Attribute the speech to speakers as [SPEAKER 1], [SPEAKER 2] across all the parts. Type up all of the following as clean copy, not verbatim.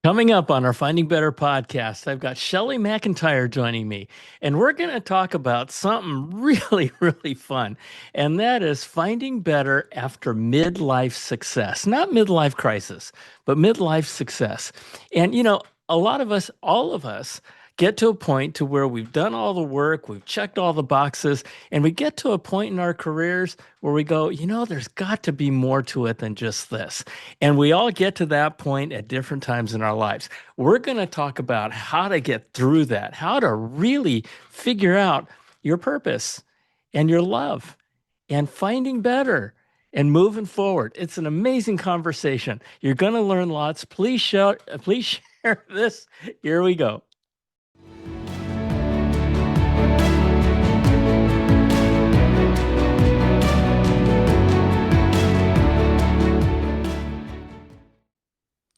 [SPEAKER 1] Coming up on our Finding Better podcast, I've got Shelley McIntyre joining me, and we're going to talk about something really, really fun, and that is finding better after midlife success. Not midlife crisis, but midlife success. And, a lot of us, all of us, get to a point to where we've done all the work, we've checked all the boxes, and we get to a point in our careers where we go, there's got to be more to it than just this. And we all get to that point at different times in our lives. We're going to talk about how to get through that, how to really figure out your purpose and your love and finding better and moving forward. It's an amazing conversation. You're going to learn lots. Please share this. Here we go.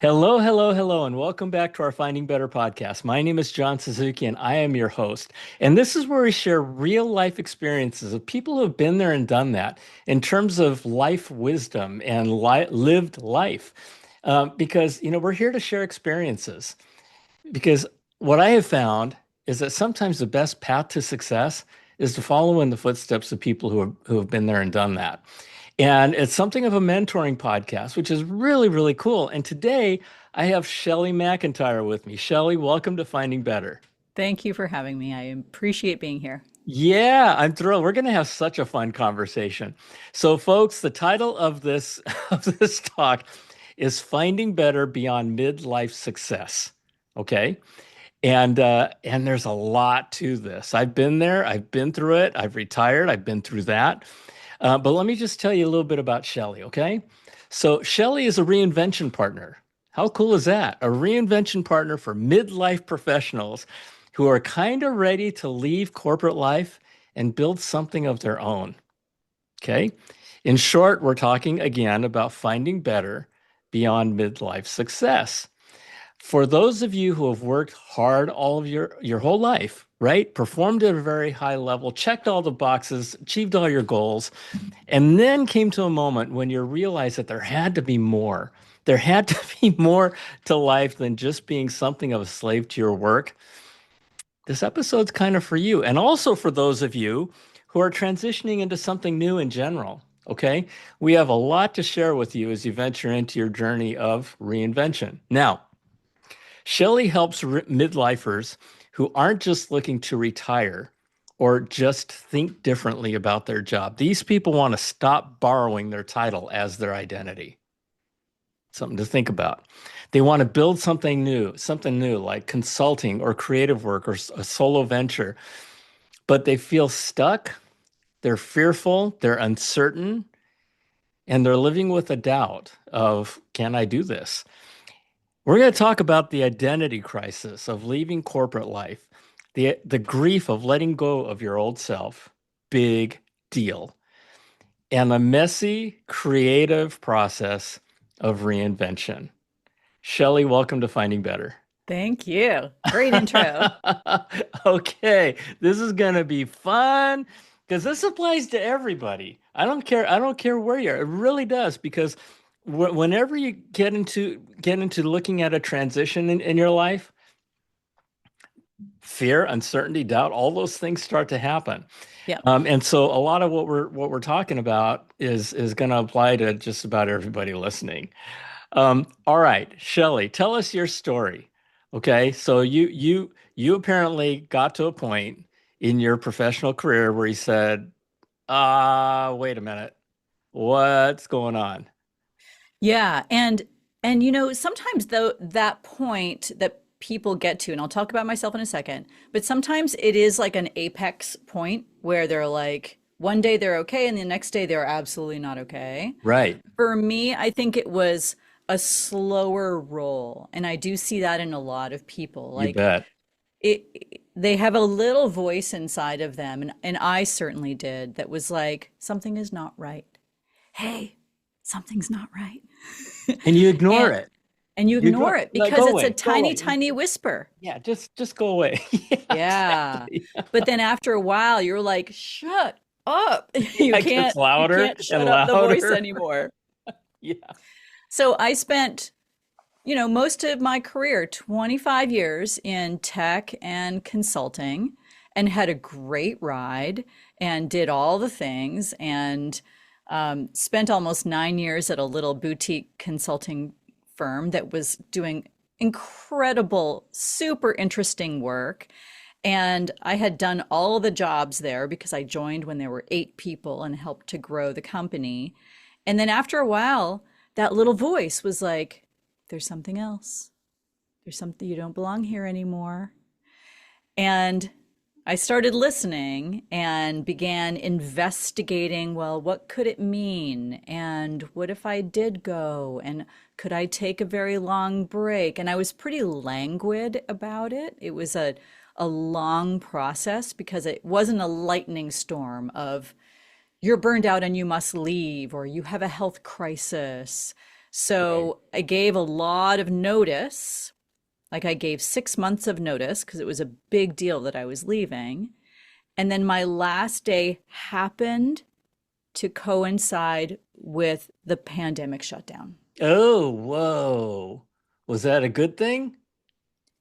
[SPEAKER 1] Hello, hello, hello, and welcome back to our Finding Better podcast. My name is John Suzuki, and I am your host. And this is where we share real life experiences of people who have been there and done that in terms of life wisdom and lived life. Because, we're here to share experiences. Because what I have found is that sometimes the best path to success is to follow in the footsteps of people who have been there and done that. And it's something of a mentoring podcast, which is really, really cool. And today I have Shelley McIntyre with me. Shelley, welcome to Finding Better.
[SPEAKER 2] Thank you for having me. I appreciate being here.
[SPEAKER 1] Yeah, I'm thrilled. We're going to have such a fun conversation. So, folks, the title of this of this talk is Finding Better Beyond Midlife Success. Okay. And there's a lot to this. I've been there, I've been through it, I've retired, I've been through that. But let me just tell you a little bit about Shelley, okay? So Shelley is a reinvention partner. How cool is that? A reinvention partner for midlife professionals who are kind of ready to leave corporate life and build something of their own. Okay? In short, we're talking again about finding better beyond midlife success. For those of you who have worked hard all of your whole life, right? Performed at a very high level, checked all the boxes, achieved all your goals, and then came to a moment when you realized that there had to be more. There had to be more to life than just being something of a slave to your work. This episode's kind of for you. And also for those of you who are transitioning into something new in general. Okay. We have a lot to share with you as you venture into your journey of reinvention. Now, Shelley helps midlifers who aren't just looking to retire or just think differently about their job. These people want to stop borrowing their title as their identity. Something to think about. They want to build something new like consulting or creative work or a solo venture, but they feel stuck, they're fearful, they're uncertain, and they're living with a doubt of, can I do this? We're going to talk about the identity crisis of leaving corporate life, the grief of letting go of your old self, big deal, and the messy, creative process of reinvention. Shelley, welcome to Finding Better.
[SPEAKER 2] Thank you. Great intro.
[SPEAKER 1] Okay, this is going to be fun because this applies to everybody. I don't care. I don't care where you are. It really does because whenever you get into looking at a transition in your life, fear, uncertainty, doubt, all those things start to happen.
[SPEAKER 2] Yeah.
[SPEAKER 1] And so a lot of what we're talking about is going to apply to just about everybody listening. All right, Shelley, tell us your story. Okay, so you apparently got to a point in your professional career where you said, wait a minute, what's going on?
[SPEAKER 2] Yeah. And sometimes though that point that people get to, and I'll talk about myself in a second, but sometimes it is like an apex point where they're like, one day they're okay, and the next day they're absolutely not okay.
[SPEAKER 1] Right.
[SPEAKER 2] For me, I think it was a slower roll. And I do see that in a lot of people.
[SPEAKER 1] You
[SPEAKER 2] Like
[SPEAKER 1] bet.
[SPEAKER 2] they have a little voice inside of them, and I certainly did, that was like, something is not right. Hey, something's not right.
[SPEAKER 1] And you ignore
[SPEAKER 2] And
[SPEAKER 1] it.
[SPEAKER 2] and you
[SPEAKER 1] You
[SPEAKER 2] ignore
[SPEAKER 1] ignore,
[SPEAKER 2] it
[SPEAKER 1] like,
[SPEAKER 2] because
[SPEAKER 1] go
[SPEAKER 2] it's a
[SPEAKER 1] away, go
[SPEAKER 2] tiny,
[SPEAKER 1] away.
[SPEAKER 2] tiny whisper.
[SPEAKER 1] Yeah, just go away. Yeah,
[SPEAKER 2] Yeah.
[SPEAKER 1] exactly.
[SPEAKER 2] But then after a while, you're like, shut up. You
[SPEAKER 1] It gets
[SPEAKER 2] you
[SPEAKER 1] louder
[SPEAKER 2] can't
[SPEAKER 1] and
[SPEAKER 2] shut up the voice
[SPEAKER 1] louder.
[SPEAKER 2] anymore.
[SPEAKER 1] Yeah.
[SPEAKER 2] So I spent, most of my career, 25 years in tech and consulting, and had a great ride and did all the things and spent almost 9 years at a little boutique consulting firm that was doing incredible, super interesting work. And I had done all the jobs there because I joined when there were 8 people and helped to grow the company. And then after a while, that little voice was like, there's something else. There's something, you don't belong here anymore. And I started listening and began investigating, well, what could it mean? And what if I did go? And could I take a very long break? And I was pretty languid about it. It was a long process because it wasn't a lightning storm of you're burned out and you must leave, or you have a health crisis.
[SPEAKER 1] Right.
[SPEAKER 2] So I gave a lot of notice. Like I gave 6 months of notice because it was a big deal that I was leaving. And then my last day happened to coincide with the pandemic shutdown.
[SPEAKER 1] Oh, whoa. Was that a good thing?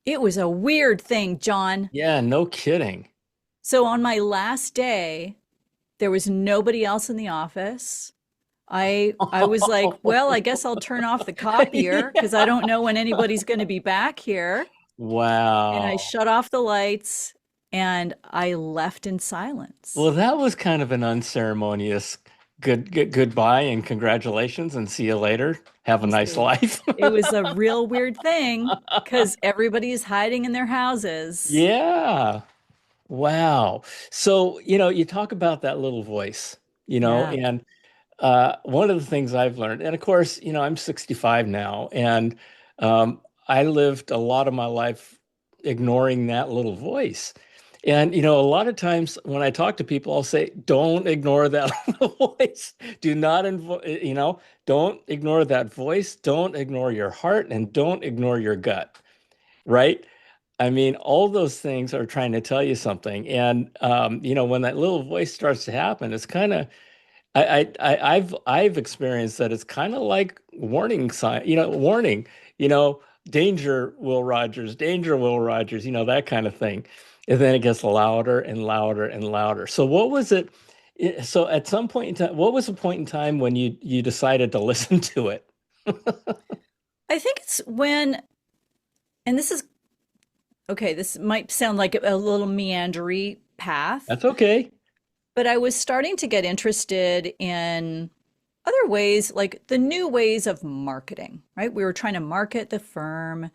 [SPEAKER 2] It was a weird thing, John.
[SPEAKER 1] Yeah, no kidding.
[SPEAKER 2] So on my last day, there was nobody else in the office. I was like, well, I guess I'll turn off the copier because I don't know when anybody's going to be back here. And I
[SPEAKER 1] Wow.
[SPEAKER 2] shut off the lights and I left in
[SPEAKER 1] Well,
[SPEAKER 2] silence.
[SPEAKER 1] that was kind of an unceremonious goodbye and congratulations and see you later. Have a nice
[SPEAKER 2] So
[SPEAKER 1] life.
[SPEAKER 2] it was a real weird thing because everybody is hiding in their houses.
[SPEAKER 1] Yeah. Wow. So, you talk about that little voice,
[SPEAKER 2] Yeah.
[SPEAKER 1] and one of the things I've learned, and of course, I'm 65 now, and I lived a lot of my life ignoring that little voice. And, a lot of times when I talk to people, I'll say, don't ignore that little voice. Do not, don't ignore that voice. Don't ignore your heart and don't ignore your gut, right? I mean, all those things are trying to tell you something. And, when that little voice starts to happen, it's kind of, I've experienced that it's kind of like warning sign, warning, you know, danger, Will Rogers, that kind of thing. And then it gets louder and louder and louder. So what was it? So at some point in time, what was the point in time when you decided to listen to it?
[SPEAKER 2] I think it's when, and this is okay, this might sound like a little meandery path,
[SPEAKER 1] That's okay.
[SPEAKER 2] but I was starting to get interested in other ways, like the new ways of marketing, right? We were trying to market the firm, and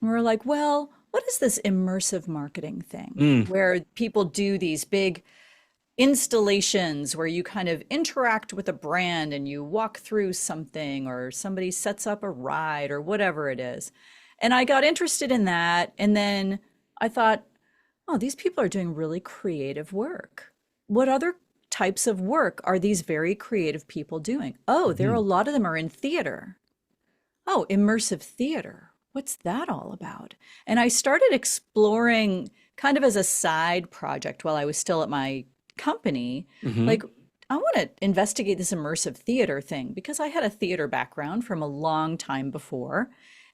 [SPEAKER 2] we were like, well, what is this immersive marketing thing
[SPEAKER 1] Mm,
[SPEAKER 2] where people do these big installations where you kind of interact with a brand and you walk through something or somebody sets up a ride or whatever it is. And I got interested in that. And then I thought, oh, these people are doing really creative work. What other types of work are these very creative people doing? Oh, there are a
[SPEAKER 1] mhm.
[SPEAKER 2] lot of them are in theater. Oh, immersive theater. What's that all about? And I started exploring kind of as a side project while I was still at my company, like
[SPEAKER 1] Mhm.
[SPEAKER 2] I want to investigate this immersive theater thing because I had a theater background from a long time before.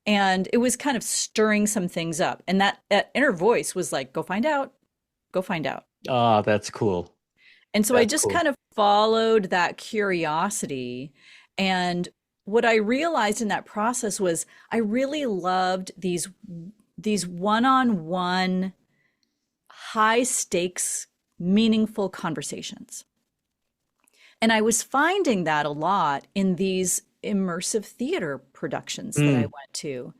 [SPEAKER 2] And it was kind of stirring some things up. And that inner voice was like, go find out, go find out.
[SPEAKER 1] Ah, that's cool.
[SPEAKER 2] And so I
[SPEAKER 1] That's
[SPEAKER 2] just
[SPEAKER 1] cool.
[SPEAKER 2] kind of followed that curiosity. And what I realized in that process was I really loved these one-on-one high stakes meaningful conversations. And I was finding that a lot in these immersive theater productions that I
[SPEAKER 1] Mm.
[SPEAKER 2] went to,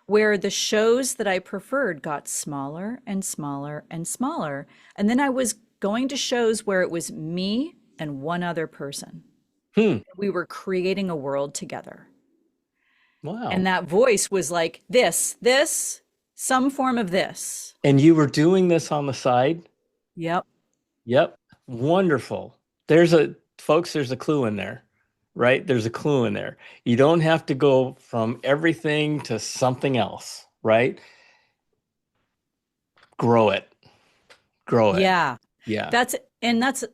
[SPEAKER 2] where the shows that I preferred got smaller and smaller and smaller. And then I was going to shows where it was me and one other person.
[SPEAKER 1] Hmm.
[SPEAKER 2] We were creating a world together. And
[SPEAKER 1] Wow.
[SPEAKER 2] that voice was like, this, some form of this.
[SPEAKER 1] And you were doing this on the side?
[SPEAKER 2] Yep.
[SPEAKER 1] Yep. Wonderful. There's a clue in there, right? There's a clue in there. You don't have to go from everything to something else, right? Grow it. Grow it.
[SPEAKER 2] Yeah.
[SPEAKER 1] Yeah.
[SPEAKER 2] That's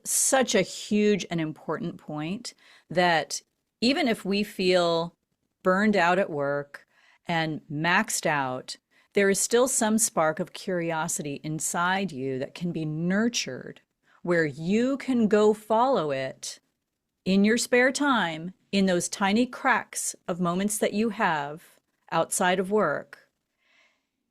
[SPEAKER 2] such a huge and important point that even if we feel burned out at work and maxed out, there is still some spark of curiosity inside you that can be nurtured, where you can go follow it in your spare time, in those tiny cracks of moments that you have outside of work.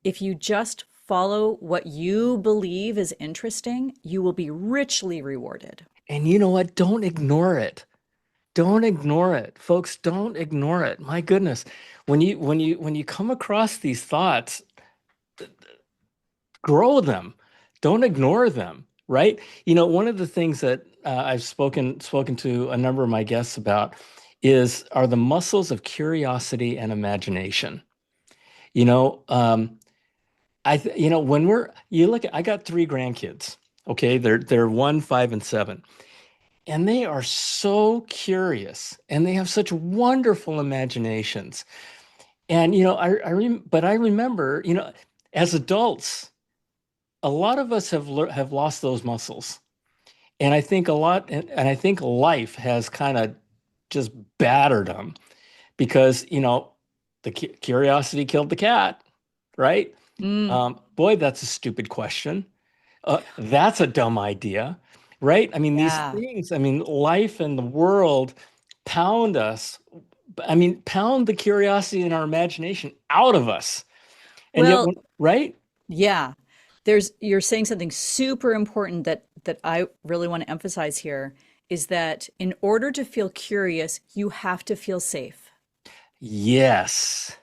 [SPEAKER 2] If you just follow what you believe is interesting, you will be richly rewarded.
[SPEAKER 1] And you know what? Don't ignore it. Don't ignore it. Folks, don't ignore it. My goodness. When you come across these thoughts, grow them. Don't ignore them, right? One of the things that I've spoken to a number of my guests about are the muscles of curiosity and imagination. You know, when you look at, I got three grandkids. Okay, they're 1, 5, and 7, and they are so curious, and they have such wonderful imaginations. And but I remember, as adults, a lot of us have lost those muscles. And I think a lot, and I think life has kind of just battered them because, the curiosity killed the cat, right?
[SPEAKER 2] Mm,
[SPEAKER 1] Boy, that's a stupid question. That's a dumb idea, right? I mean, these
[SPEAKER 2] yeah.
[SPEAKER 1] things, I mean, life and the world pound us. I mean, pound the curiosity and our imagination out of us. And yet,
[SPEAKER 2] Well,
[SPEAKER 1] right?
[SPEAKER 2] yeah. You're saying something super important that I really want to emphasize here is that in order to feel curious, you have to feel safe.
[SPEAKER 1] Yes,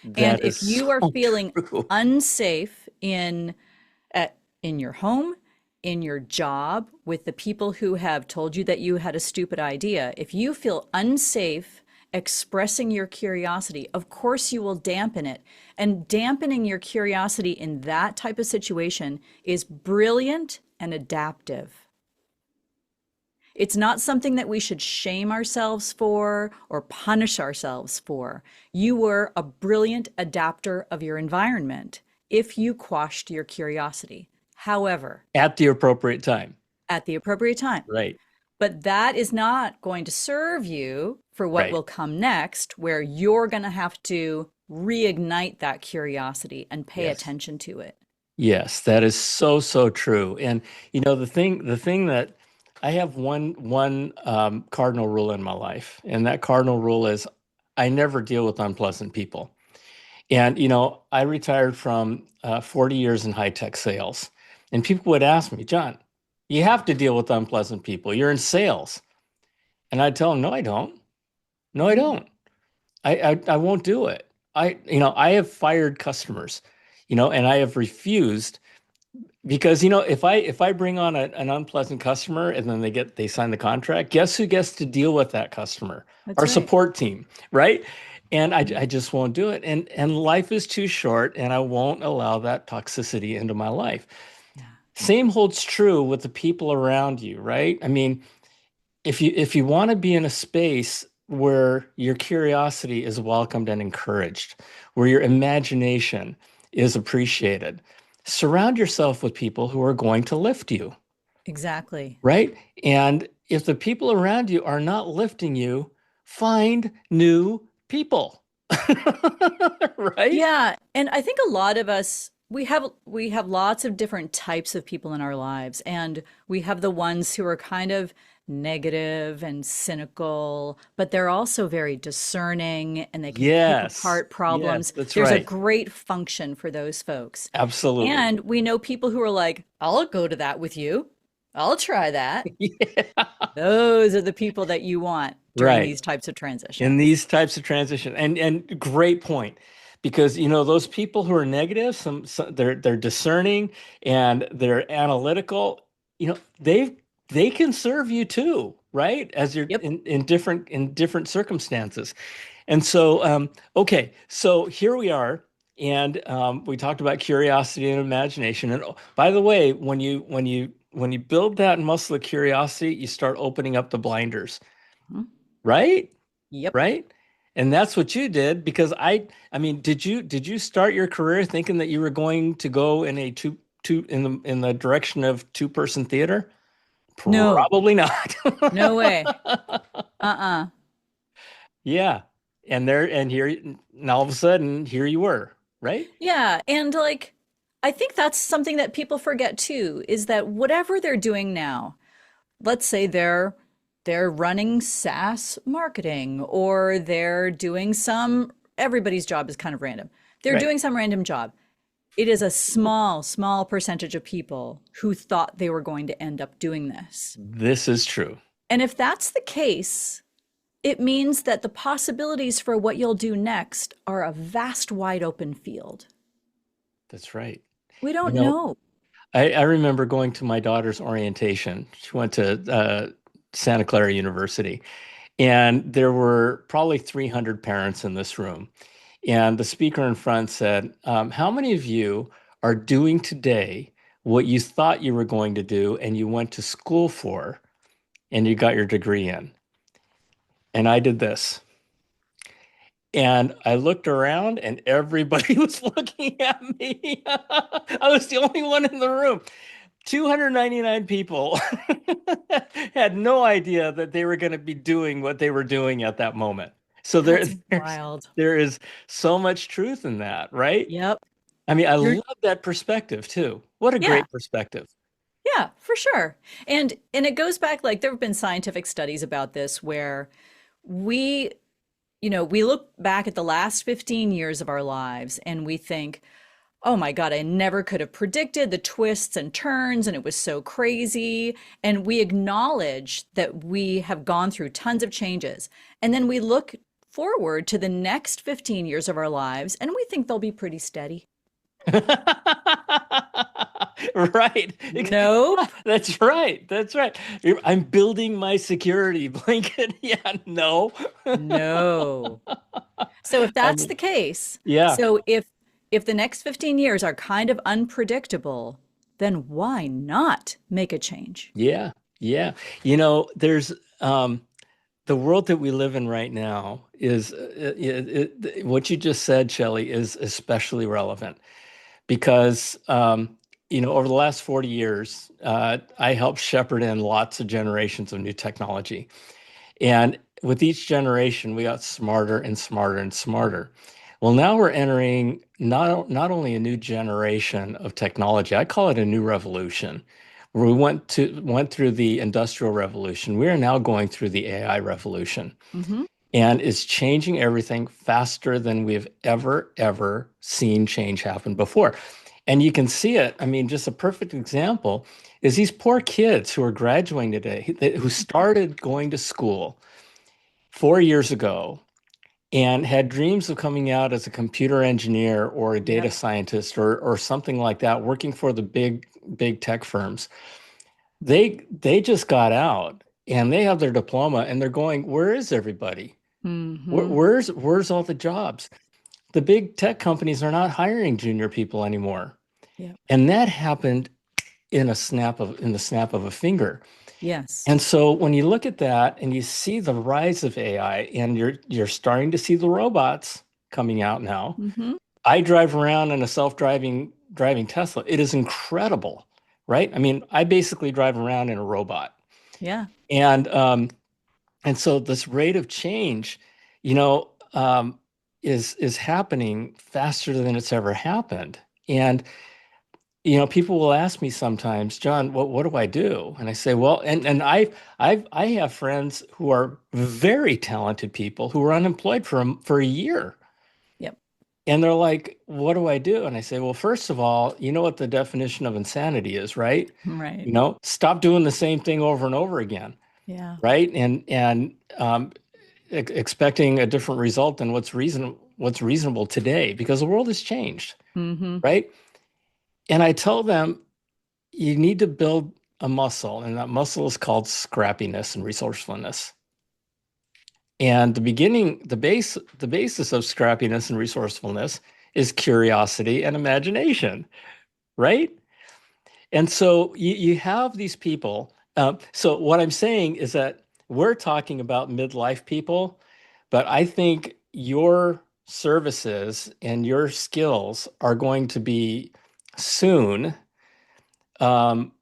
[SPEAKER 2] And
[SPEAKER 1] that is
[SPEAKER 2] if you are
[SPEAKER 1] so
[SPEAKER 2] feeling
[SPEAKER 1] true.
[SPEAKER 2] unsafe in your home, in your job, with the people who have told you that you had a stupid idea, if you feel unsafe expressing your curiosity, of course you will dampen it. And dampening your curiosity in that type of situation is brilliant and adaptive. It's not something that we should shame ourselves for or punish ourselves for. You were a brilliant adapter of your environment if you quashed your curiosity. However,
[SPEAKER 1] At the appropriate time.
[SPEAKER 2] at the appropriate time.
[SPEAKER 1] Right,
[SPEAKER 2] But that is not going to serve you for what
[SPEAKER 1] right.
[SPEAKER 2] will come next, where you're going to have to reignite that curiosity and pay
[SPEAKER 1] Yes.
[SPEAKER 2] attention to it.
[SPEAKER 1] Yes, that is so, so true. And the thing that I have one cardinal rule in my life, and that cardinal rule is I never deal with unpleasant people. And I retired from 40 years in high tech sales, and people would ask me, John, you have to deal with unpleasant people. You're in sales, and I'd tell them, no, I don't. No, I
[SPEAKER 2] Mm.
[SPEAKER 1] don't. I won't do it. I have fired customers, and I have refused because if I bring on an unpleasant customer and then they sign the contract, guess who gets to deal with that customer?
[SPEAKER 2] That's
[SPEAKER 1] Our
[SPEAKER 2] right.
[SPEAKER 1] support team, right? And I just won't do it. And life is too short, and I won't allow that toxicity into my life.
[SPEAKER 2] Yeah,
[SPEAKER 1] Same holds true with the people around you, right? I mean, if you want to be in a space where your curiosity is welcomed and encouraged, where your imagination is appreciated, surround yourself with people who are going to lift you,
[SPEAKER 2] exactly.
[SPEAKER 1] right? And if the people around you are not lifting you, find new people, right?
[SPEAKER 2] Yeah, and I think a lot of us we have lots of different types of people in our lives, and we have the ones who are kind of negative and cynical, but they're also very discerning and they can pick
[SPEAKER 1] Yes,
[SPEAKER 2] apart
[SPEAKER 1] yes,
[SPEAKER 2] problems.
[SPEAKER 1] that's
[SPEAKER 2] There's a
[SPEAKER 1] right.
[SPEAKER 2] great function for those folks.
[SPEAKER 1] Absolutely.
[SPEAKER 2] And we know people who are like, I'll go to that with you. I'll try that.
[SPEAKER 1] Yeah,
[SPEAKER 2] Those are the people that you want during
[SPEAKER 1] right.
[SPEAKER 2] these types of
[SPEAKER 1] In
[SPEAKER 2] transitions.
[SPEAKER 1] these types of transition, and great point, because those people who are negative, they're discerning and they're analytical. They can serve you too, right? As you're
[SPEAKER 2] Yep.
[SPEAKER 1] in different circumstances. And so, okay, so here we are, and we talked about curiosity and imagination. And, oh, by the way, when you build that muscle of curiosity, you start opening up the blinders,
[SPEAKER 2] Mhm.
[SPEAKER 1] right?
[SPEAKER 2] Yep.
[SPEAKER 1] Right? And that's what you did because I mean, did you start your career thinking that you were going to go in a two in the direction of two-person theater?
[SPEAKER 2] No,
[SPEAKER 1] Probably not.
[SPEAKER 2] no way. Uh-uh.
[SPEAKER 1] Yeah. and here, and all of a sudden, here you were, right?
[SPEAKER 2] Yeah, and like I think that's something that people forget too, is that whatever they're doing now, let's say they're running SaaS marketing or they're doing some everybody's job is kind of random. They're
[SPEAKER 1] Right.
[SPEAKER 2] doing some random job. It is a small percentage of people who thought they were going to end up doing this.
[SPEAKER 1] This is true.
[SPEAKER 2] And if that's the case, it means that the possibilities for what you'll do next are a vast, wide open field.
[SPEAKER 1] That's right.
[SPEAKER 2] We
[SPEAKER 1] You
[SPEAKER 2] don't
[SPEAKER 1] know,
[SPEAKER 2] know.
[SPEAKER 1] I remember going to my daughter's orientation. She went to Santa Clara University, and there were probably 300 parents in this room. And the speaker in front said, how many of you are doing today what you thought you were going to do and you went to school for and you got your degree in? And I did this. And I looked around and everybody was looking at me. I was the only one in the room. 299 people had no idea that they were going to be doing what they were doing at that moment. So
[SPEAKER 2] That's wild.
[SPEAKER 1] there is so much truth in that, right?
[SPEAKER 2] Yep.
[SPEAKER 1] I mean, I
[SPEAKER 2] You're,
[SPEAKER 1] love that perspective too. What a
[SPEAKER 2] yeah,
[SPEAKER 1] great perspective.
[SPEAKER 2] yeah, for sure. And it goes back like there have been scientific studies about this where we, we look back at the last 15 years of our lives and we think, oh my God, I never could have predicted the twists and turns, and it was so crazy. And we acknowledge that we have gone through tons of changes. And then we look forward to the next 15 years of our lives, and we think they'll be pretty steady.
[SPEAKER 1] Right.
[SPEAKER 2] Nope.
[SPEAKER 1] That's right. That's right. I'm building my security blanket. Yeah, no.
[SPEAKER 2] No. So if
[SPEAKER 1] I
[SPEAKER 2] that's
[SPEAKER 1] mean,
[SPEAKER 2] the case,
[SPEAKER 1] yeah.
[SPEAKER 2] so if the next 15 years are kind of unpredictable, then why not make a change?
[SPEAKER 1] Yeah. Yeah. There's the world that we live in right now is what you just said, Shelley, is especially relevant because over the last 40 years, I helped shepherd in lots of generations of new technology. And with each generation, we got smarter and smarter and smarter. Well, now we're entering not only a new generation of technology, I call it a new revolution. Where we went through the industrial revolution. We are now going through the AI revolution.
[SPEAKER 2] Hmm.
[SPEAKER 1] And it's changing everything faster than we've ever seen change happen before. And you can see it. I mean, just a perfect example is these poor kids who are graduating today, who started going to school 4 years ago and had dreams of coming out as a computer engineer or a
[SPEAKER 2] Yep.
[SPEAKER 1] data scientist or something like that, working for the big tech firms. They just got out and they have their diploma and they're going, where is everybody?
[SPEAKER 2] Hmm.
[SPEAKER 1] Where's all the jobs? The big tech companies are not hiring junior people anymore.
[SPEAKER 2] Yep.
[SPEAKER 1] And that happened in the snap of a finger.
[SPEAKER 2] Yes.
[SPEAKER 1] And so when you look at that and you see the rise of AI and you're starting to see the robots coming out now.
[SPEAKER 2] Hmm.
[SPEAKER 1] I drive around in a self-driving Tesla. It is incredible, right? I mean, I basically drive around in a robot.
[SPEAKER 2] Yeah.
[SPEAKER 1] And and so this rate of change, you know, is happening faster than it's ever happened. And people will ask me sometimes, John, what do I do? And I say, well, and I have friends who are very talented people who are unemployed for a year.
[SPEAKER 2] Yep.
[SPEAKER 1] And they're like, what do I do? And I say, well, first of all, you know what the definition of insanity is, right?
[SPEAKER 2] Right.
[SPEAKER 1] Stop doing the same thing over and over again,
[SPEAKER 2] Yeah.
[SPEAKER 1] right? And expecting a different result than what's reasonable today, because the world has changed,
[SPEAKER 2] Hmm.
[SPEAKER 1] right? And I tell them you need to build a muscle, and that muscle is called scrappiness and resourcefulness. And the basis of scrappiness and resourcefulness is curiosity and imagination, right? And so you have these people. So what I'm saying is that we're talking about midlife people, but I think your services and your skills are going to be soon um,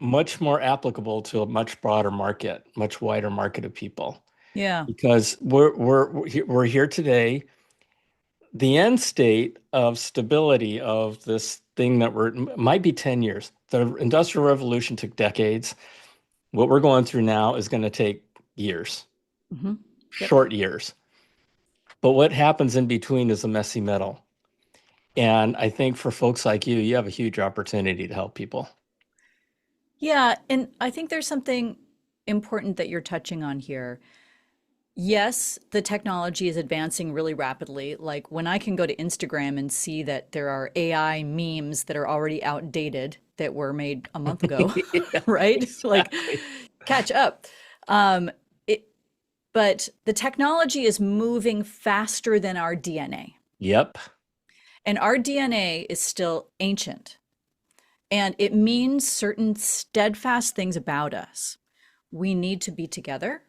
[SPEAKER 1] much more applicable to a much broader market, much wider market of people.
[SPEAKER 2] Yeah.
[SPEAKER 1] because we're here today. The end state of stability of this thing that we're might be 10 years. The Industrial Revolution took decades. What we're going through now is going to take years,
[SPEAKER 2] Hmm. Yep.
[SPEAKER 1] short years. But what happens in between is a messy middle. And I think for folks like you have a huge opportunity to help people.
[SPEAKER 2] Yeah, and I think there's something important that you're touching on here. Yes, the technology is advancing really rapidly. Like when I can go to Instagram and see that there are AI memes that are already outdated that were made a month ago,
[SPEAKER 1] Yeah,
[SPEAKER 2] right? Like
[SPEAKER 1] exactly.
[SPEAKER 2] catch up. Um, it, but the technology is moving faster than our DNA.
[SPEAKER 1] Yep.
[SPEAKER 2] And our DNA is still ancient. And it means certain steadfast things about us. We need to be together.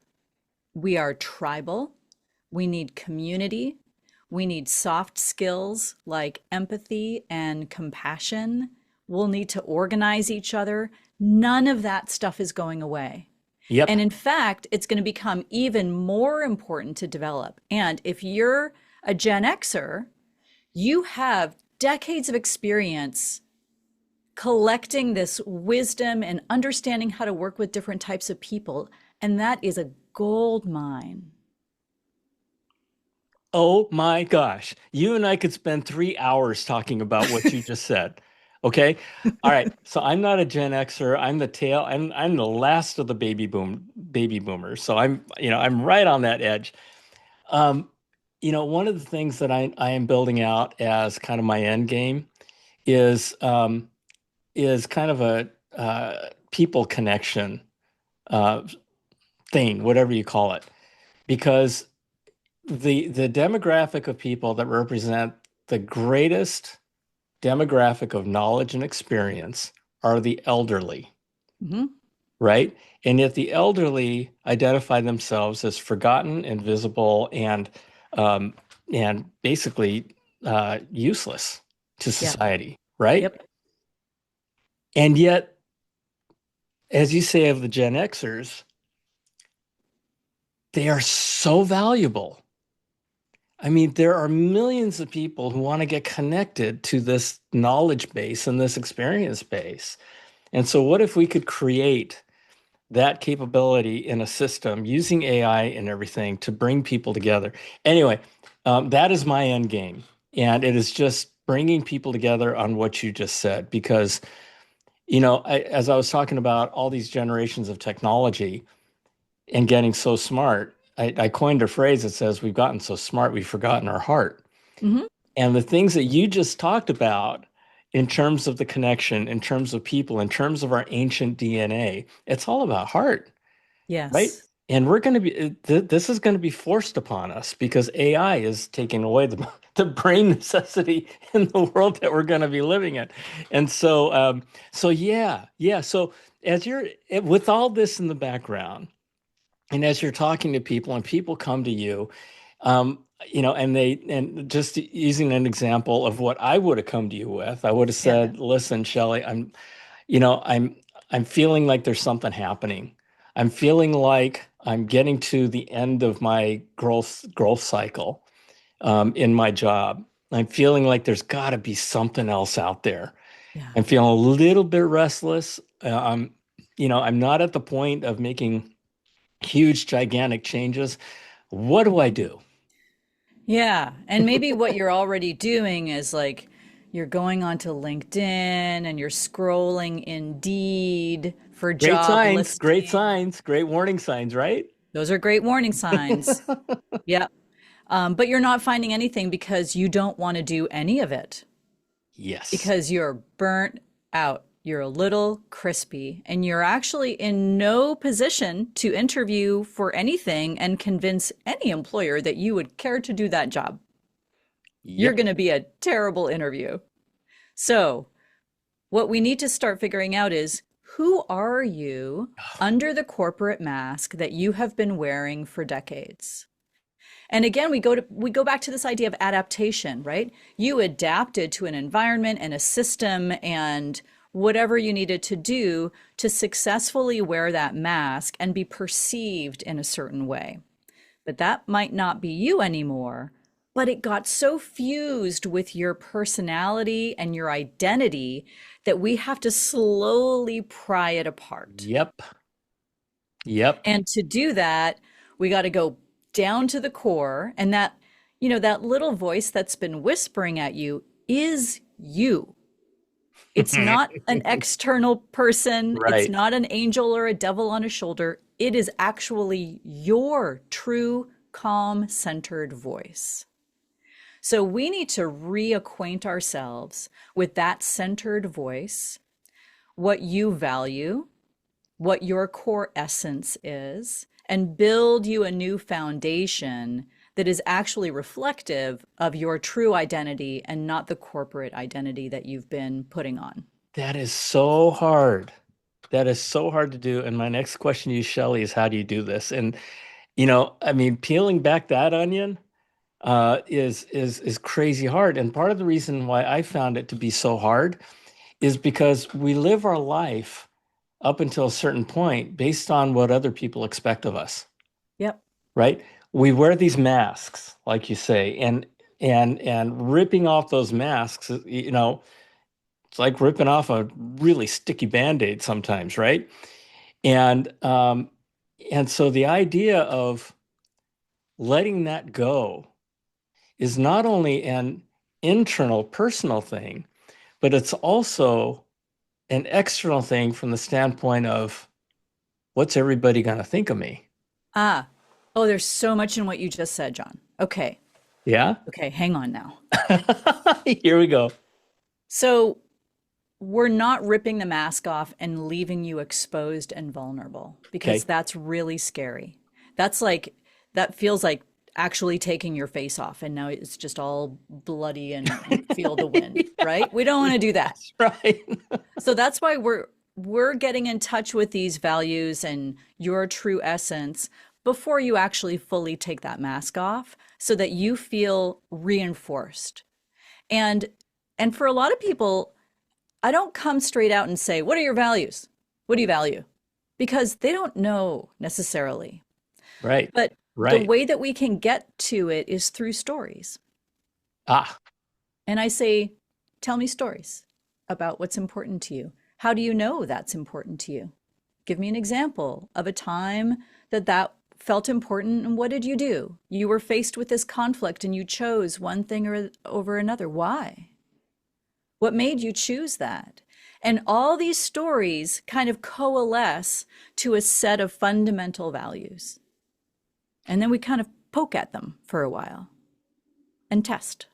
[SPEAKER 2] We are tribal. We need community. We need soft skills like empathy and compassion. We'll need to organize each other. None of that stuff is going away.
[SPEAKER 1] Yep.
[SPEAKER 2] And in fact, it's going to become even more important to develop. And if you're a Gen Xer, you have decades of experience collecting this wisdom and understanding how to work with different types of people. And that is a gold mine.
[SPEAKER 1] Oh my gosh. You and I could spend 3 hours talking about what you just said. Okay. All right. So I'm not a Gen Xer. I'm the tail. I'm the last of the baby boomers. So I'm right on that edge. Um, one of the things that I am building out as kind of my end game is is kind of a people connection uh, thing, whatever you call it, because the demographic of people that represent the greatest demographic of knowledge and experience are the elderly,
[SPEAKER 2] Mm-hmm.
[SPEAKER 1] right? And yet the elderly identify themselves as forgotten, invisible, um, and basically useless to
[SPEAKER 2] Yeah.
[SPEAKER 1] society, right?
[SPEAKER 2] Yep.
[SPEAKER 1] And yet, as you say of the Gen Xers, they are so valuable. I mean, there are millions of people who want to get connected to this knowledge base and this experience base. And so, what if we could create that capability in a system using AI and everything to bring people together? Anyway, that is my end game. And it is just bringing people together on what you just said. Because, as I was talking about all these generations of technology, and getting so smart, I coined a phrase that says, we've gotten so smart, we've forgotten our heart.
[SPEAKER 2] Mm-hmm.
[SPEAKER 1] And the things that you just talked about in terms of the connection, in terms of people, in terms of our ancient DNA, it's all about heart, right?
[SPEAKER 2] Yes.
[SPEAKER 1] And we're going to be, this is going to be forced upon us because AI is taking away the brain necessity in the world that we're going to be living in. And so yeah, yeah. So with all this in the background, and as you're talking to people and people come to you, and just using an example of what I would have come to you with, I would have
[SPEAKER 2] Yeah.
[SPEAKER 1] said, listen, Shelley, you know, I'm, I'm feeling like there's something happening. I'm feeling like I'm getting to the end of my growth cycle in my job. I'm feeling like there's got to be something else out there.
[SPEAKER 2] Yeah.
[SPEAKER 1] I'm feeling a little bit restless. I'm not at the point of making huge, gigantic changes. What do I do?
[SPEAKER 2] Yeah. And maybe what you're already doing is like you're going onto LinkedIn and you're scrolling Indeed for job
[SPEAKER 1] Great
[SPEAKER 2] listing.
[SPEAKER 1] signs, great warning signs, right?
[SPEAKER 2] Those are great warning signs. Yeah. But you're not finding anything because you don't want to do any of it
[SPEAKER 1] Yes.
[SPEAKER 2] because you're burnt out. You're a little crispy and you're actually in no position to interview for anything and convince any employer that you would care to do that job. You're
[SPEAKER 1] Yep.
[SPEAKER 2] going to be a terrible interview. So, what we need to start figuring out is who are you under the corporate mask that you have been wearing for decades? And again, we go back to this idea of adaptation, right? You adapted to an environment and a system and whatever you needed to do to successfully wear that mask and be perceived in a certain way. but that might not be you anymore. But it got so fused with your personality and your identity that we have to slowly pry it apart.
[SPEAKER 1] Yep. Yep.
[SPEAKER 2] And to do that, we got to go down to the core. And that, that little voice that's been whispering at you is you. It's not an external person. It's
[SPEAKER 1] Right.
[SPEAKER 2] not an angel or a devil on a shoulder. It is actually your true, calm, centered voice. So we need to reacquaint ourselves with that centered voice, what you value, what your core essence is, and build you a new foundation that is actually reflective of your true identity and not the corporate identity that you've been putting on.
[SPEAKER 1] That is so hard. That is so hard to do. And my next question to you, Shelley, is how do you do this? And I mean, peeling back that onion is crazy hard. And part of the reason why I found it to be so hard is because we live our life up until a certain point based on what other people expect of us,
[SPEAKER 2] Yep.
[SPEAKER 1] right? We wear these masks, like you say, and ripping off those masks, it's like ripping off a really sticky Band-Aid sometimes, right? And and so the idea of letting that go is not only an internal personal thing, but it's also an external thing from the standpoint of what's everybody going to think of me?
[SPEAKER 2] Ah, oh, there's so much in what you just said, John. Okay.
[SPEAKER 1] Yeah.
[SPEAKER 2] Okay. Hang on now.
[SPEAKER 1] Here we go.
[SPEAKER 2] So we're not ripping the mask off and leaving you exposed and vulnerable because
[SPEAKER 1] Okay.
[SPEAKER 2] that's really scary. That's like, that feels like actually taking your face off and now it's just all bloody and you feel the wind, right? We don't want to do that.
[SPEAKER 1] That's right.
[SPEAKER 2] So that's why we're getting in touch with these values and your true essence before you actually fully take that mask off so that you feel reinforced. And and for a lot of people, I don't come straight out and say, "What are your values? What do you value?" Because they don't know necessarily.
[SPEAKER 1] Right.
[SPEAKER 2] But the
[SPEAKER 1] Right.
[SPEAKER 2] way that we can get to it is through stories.
[SPEAKER 1] Ah,
[SPEAKER 2] And I say, "Tell me stories about what's important to you. How do you know that's important to you? Give me an example of a time that felt important and what did you do? You were faced with this conflict and you chose one thing or over another. Why? What made you choose that?" And all these stories kind of coalesce to a set of fundamental values. And then we kind of poke at them for a while and test.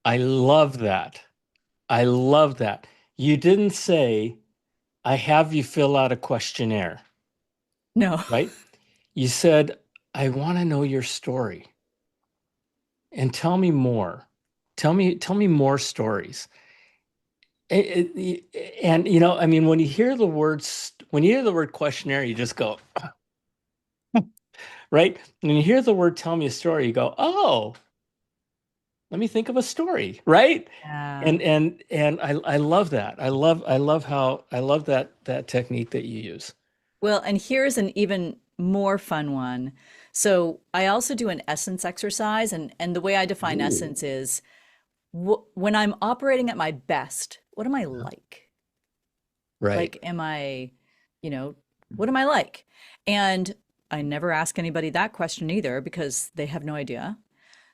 [SPEAKER 1] I love that. I love that. You didn't say, I have you fill out a questionnaire,
[SPEAKER 2] No.
[SPEAKER 1] right? You said, I want to know your story and tell me more. Tell me more stories. And I mean, when you hear the word questionnaire, you just go, right? When you hear the word tell me a story, you go, oh, let me think of a story, right?
[SPEAKER 2] Yeah.
[SPEAKER 1] And I love that. I love that technique that you use.
[SPEAKER 2] Well, and here's an even more fun one. So I also do an essence exercise, and the way I define
[SPEAKER 1] Ooh,
[SPEAKER 2] essence is when I'm operating at my best, what am I
[SPEAKER 1] yeah.
[SPEAKER 2] like?
[SPEAKER 1] Right.
[SPEAKER 2] Like, you know, what am I like? And I never ask anybody that question either because they have no idea.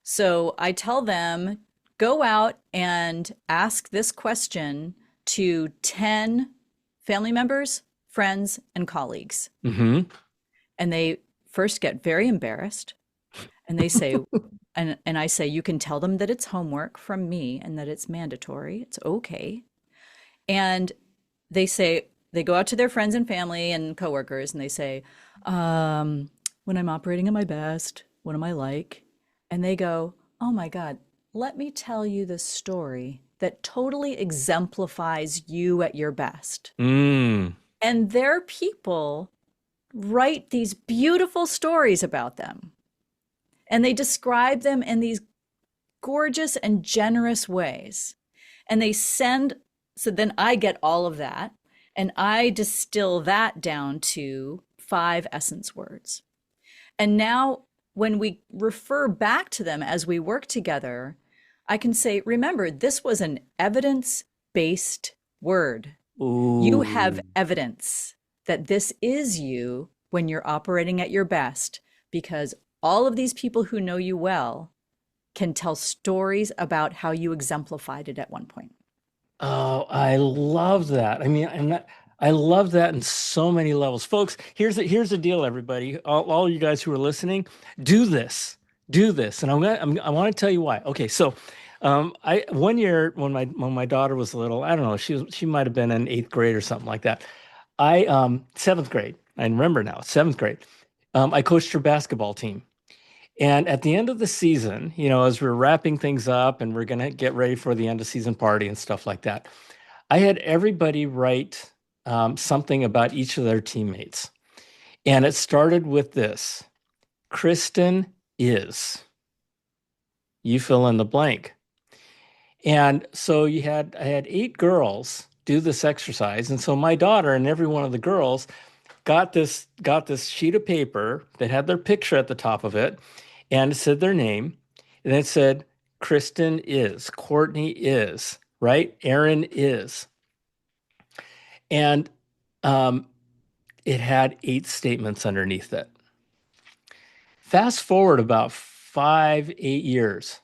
[SPEAKER 2] So I tell them, go out and ask this question to 10 family members, friends, and colleagues.
[SPEAKER 1] Hmm.
[SPEAKER 2] And they first get very embarrassed and they say, and I say, you can tell them that it's homework from me and that it's mandatory. It's okay. And they say, they go out to their friends and family and coworkers and they say, when I'm operating at my best, what am I like? And they go, oh my God, let me tell you the story that totally exemplifies you at your best.
[SPEAKER 1] Mm.
[SPEAKER 2] And their people write these beautiful stories about them. And they describe them in these gorgeous and generous ways. And they send, so then I get all of that and I distill that down to 5 essence words. And now, when we refer back to them as we work together, I can say, remember, this was an evidence based word. You have
[SPEAKER 1] Ooh.
[SPEAKER 2] evidence that this is you when you're operating at your best, because all of these people who know you well can tell stories about how you exemplified it at one point.
[SPEAKER 1] Oh, I love that. I mean, I love that in so many levels. Folks, here's the deal, everybody. All you guys who are listening, do this. Do this. And I want to tell you why. Okay, so I one year when my daughter was little, I don't know, she might have been in eighth grade or something like that. I seventh grade. I remember now, seventh grade. I coached her basketball team. And at the end of the season, as we're wrapping things up and we're going to get ready for the end of season party and stuff like that, I had everybody write something about each of their teammates. And it started with this: Kristen is, you fill in the blank. And so I had eight girls do this exercise. And so my daughter and every one of the girls got this sheet of paper that had their picture at the top of it, and it said their name, and it said Kristen is, Courtney is, right? Aaron is. And um, it had eight statements underneath it. Fast forward about 5, 8 years.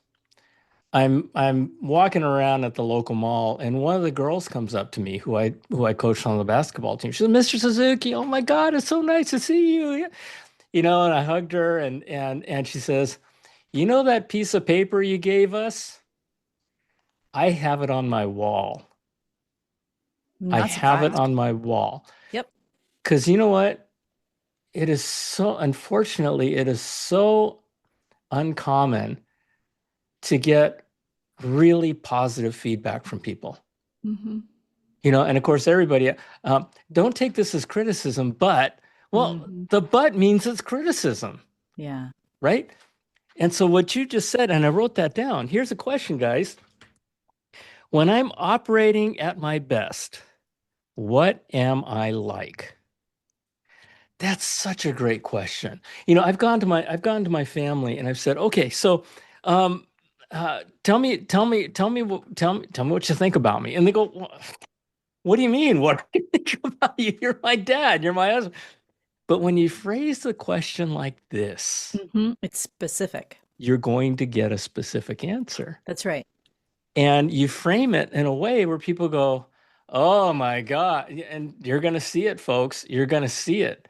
[SPEAKER 1] I'm walking around at the local mall, and one of the girls comes up to me who I coached on the basketball team. She said, "Mr. Suzuki, oh my God, it's so nice to see you." And I hugged her, and she says, "You know that piece of paper you gave us? I have it on my wall.
[SPEAKER 2] I'm
[SPEAKER 1] I
[SPEAKER 2] not
[SPEAKER 1] have it
[SPEAKER 2] surprised.
[SPEAKER 1] on my wall."
[SPEAKER 2] Yep.
[SPEAKER 1] Because you know what? It is so, unfortunately, it is so uncommon to get really positive feedback from people.
[SPEAKER 2] Hmm.
[SPEAKER 1] And of course, everybody, don't take this as criticism, well,
[SPEAKER 2] Hmm.
[SPEAKER 1] the but means it's criticism,
[SPEAKER 2] Yeah.
[SPEAKER 1] right? And so what you just said, and I wrote that down. Here's a question, guys. When I'm operating at my best, what am I like? That's such a great question. I've gone to my family and I've said, okay, so um, tell me what you think about me. And they go, what do you mean? What do you think about you? You're my dad. You're my husband. But when you phrase the question like this,
[SPEAKER 2] It's specific.
[SPEAKER 1] you're going to get a specific answer.
[SPEAKER 2] That's right.
[SPEAKER 1] And you frame it in a way where people go, oh my God. And you're going to see it, folks. You're going to see it.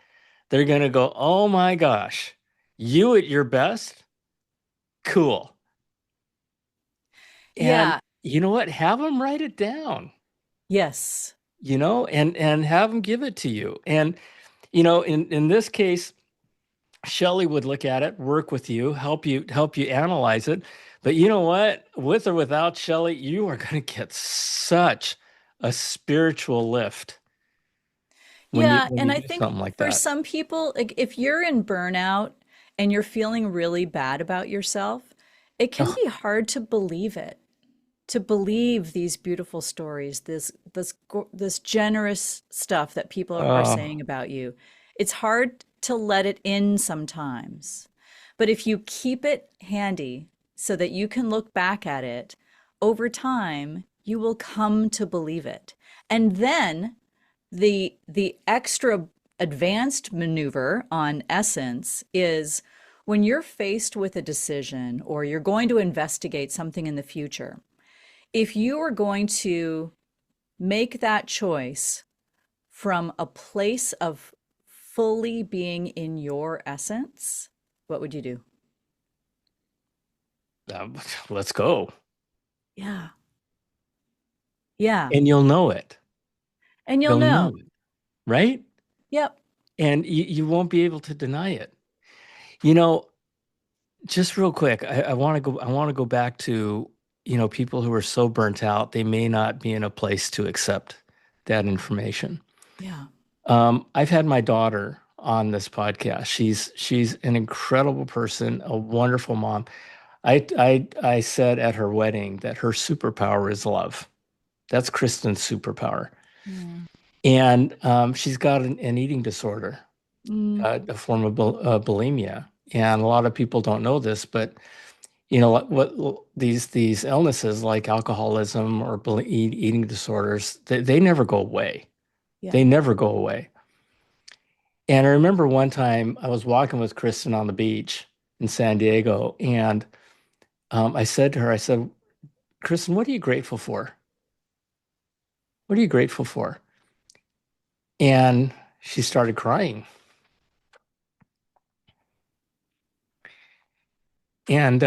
[SPEAKER 1] They're going to go, oh my gosh, you at your best? Cool. And
[SPEAKER 2] Yeah.
[SPEAKER 1] you know what? Have them write it down,
[SPEAKER 2] Yes.
[SPEAKER 1] and have them give it to you. And, in this case, Shelley would look at it, work with you, help you analyze it. But you know what? With or without Shelley, you are going to get such a spiritual lift when you
[SPEAKER 2] Yeah,
[SPEAKER 1] when
[SPEAKER 2] and
[SPEAKER 1] you
[SPEAKER 2] I
[SPEAKER 1] do
[SPEAKER 2] think
[SPEAKER 1] something like
[SPEAKER 2] for
[SPEAKER 1] that.
[SPEAKER 2] some people, like if you're in burnout and you're feeling really bad about yourself, it can
[SPEAKER 1] Oh,
[SPEAKER 2] be hard to believe it, to believe these beautiful stories, this generous stuff that people are
[SPEAKER 1] oh,
[SPEAKER 2] saying about you. It's hard to let it in sometimes. But if you keep it handy so that you can look back at it over time, you will come to believe it. And then the extra advanced maneuver on essence is when you're faced with a decision or you're going to investigate something in the future, if you are going to make that choice from a place of fully being in your essence, what would you do?
[SPEAKER 1] uh, let's go.
[SPEAKER 2] Yeah. Yeah.
[SPEAKER 1] And you'll know it.
[SPEAKER 2] And you'll
[SPEAKER 1] You'll
[SPEAKER 2] know.
[SPEAKER 1] know it, right?
[SPEAKER 2] Yep.
[SPEAKER 1] And you won't be able to deny it. You know, just real quick, I want to go back to, people who are so burnt out, they may not be in a place to accept that information.
[SPEAKER 2] Yeah.
[SPEAKER 1] I've had my daughter on this podcast. She's an incredible person, a wonderful mom. I said at her wedding that her superpower is love. That's Kristen's superpower.
[SPEAKER 2] Yeah.
[SPEAKER 1] And she's got an eating disorder,
[SPEAKER 2] Mm.
[SPEAKER 1] a form of bulimia. And a lot of people don't know this, but you know what these illnesses like alcoholism or eating disorders, they never go away.
[SPEAKER 2] Yeah.
[SPEAKER 1] They never go away. And I remember one time I was walking with Kristen on the beach in San Diego, and I said to her, I said, Kristen, what are you grateful for? What are you grateful for? And she started crying. And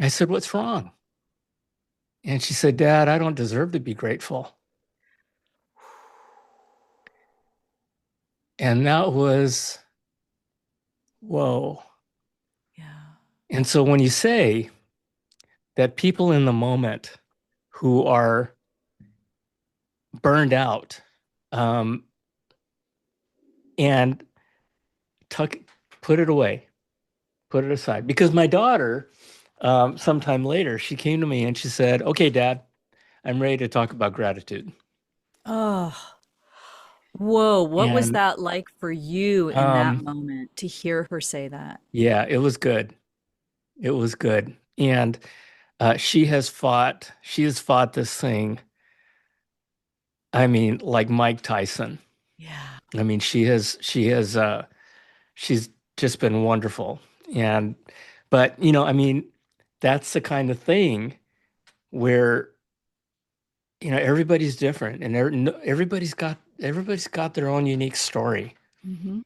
[SPEAKER 1] I said, what's wrong? And she said, Dad, I don't deserve to be grateful. And that was, whoa.
[SPEAKER 2] Yeah.
[SPEAKER 1] And so when you say that people in the moment who are burned out um, and tuck, put it away, put it aside. Because my daughter, sometime later, she came to me and she said, okay, Dad, I'm ready to talk about gratitude.
[SPEAKER 2] Oh, whoa. What was
[SPEAKER 1] And
[SPEAKER 2] that like for you in that
[SPEAKER 1] um,
[SPEAKER 2] moment to hear her say that?
[SPEAKER 1] yeah, it was good. It was good. And she has fought this thing. I mean, like Mike Tyson.
[SPEAKER 2] Yeah.
[SPEAKER 1] I mean, she's just been wonderful. And, but, you know, I mean, that's the kind of thing where, you know, everybody's different and everybody's got their own unique story.
[SPEAKER 2] Hmm.